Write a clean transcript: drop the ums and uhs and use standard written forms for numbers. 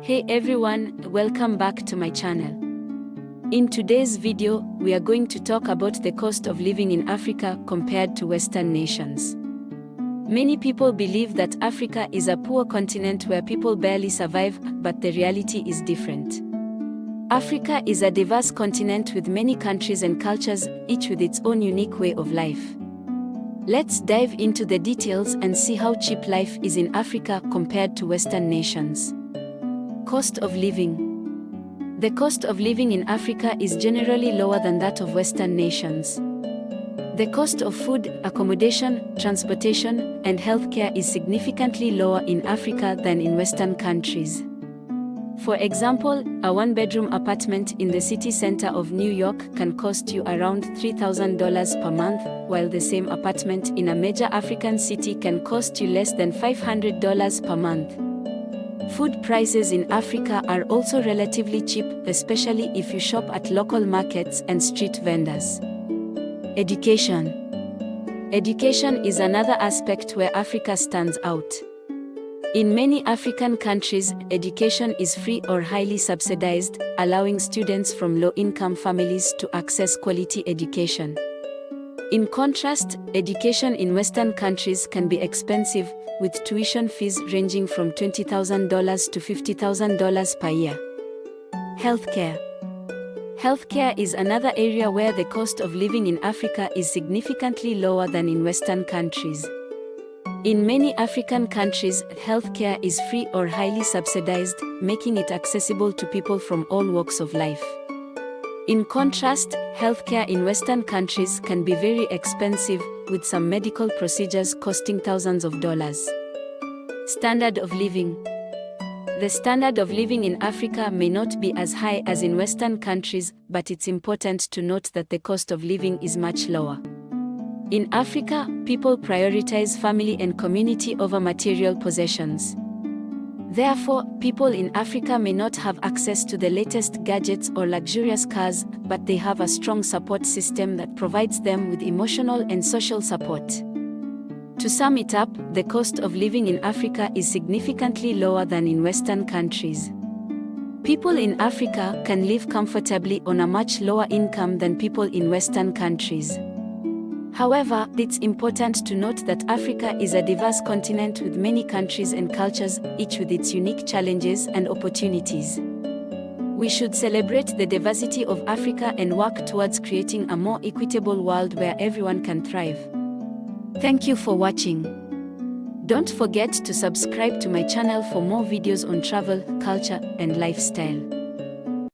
Hey everyone, welcome back to my channel. In today's video, we are going to talk about the cost of living in Africa compared to Western nations. Many people believe that Africa is a poor continent where people barely survive, but the reality is different. Africa is a diverse continent with many countries and cultures, each with its own unique way of life. Let's dive into the details and see how cheap life is in Africa compared to Western nations. Cost of living. The cost of living in Africa is generally lower than that of Western nations. The cost of food, accommodation, transportation, and healthcare is significantly lower in Africa than in Western countries. For example, a one-bedroom apartment in the city center of New York can cost you around $3,000 per month, while the same apartment in a major African city can cost you less than $500 per month. Food prices in Africa are also relatively cheap, especially if you shop at local markets and street vendors. Education. Education is another aspect where Africa stands out. In many African countries, education is free or highly subsidized, allowing students from low-income families to access quality education. In contrast, education in Western countries can be expensive, with tuition fees ranging from $20,000 to $50,000 per year. Healthcare. Healthcare is another area where the cost of living in Africa is significantly lower than in Western countries. In many African countries, healthcare is free or highly subsidized, making it accessible to people from all walks of life. In contrast, healthcare in Western countries can be very expensive, with some medical procedures costing thousands of dollars. Standard of living. The standard of living in Africa may not be as high as in Western countries, but it's important to note that the cost of living is much lower. In Africa, people prioritize family and community over material possessions. Therefore, people in Africa may not have access to the latest gadgets or luxurious cars, but they have a strong support system that provides them with emotional and social support. To sum it up, the cost of living in Africa is significantly lower than in Western countries. People in Africa can live comfortably on a much lower income than people in Western countries. However, it's important to note that Africa is a diverse continent with many countries and cultures, each with its unique challenges and opportunities. We should celebrate the diversity of Africa and work towards creating a more equitable world where everyone can thrive. Thank you for watching. Don't forget to subscribe to my channel for more videos on travel, culture, and lifestyle.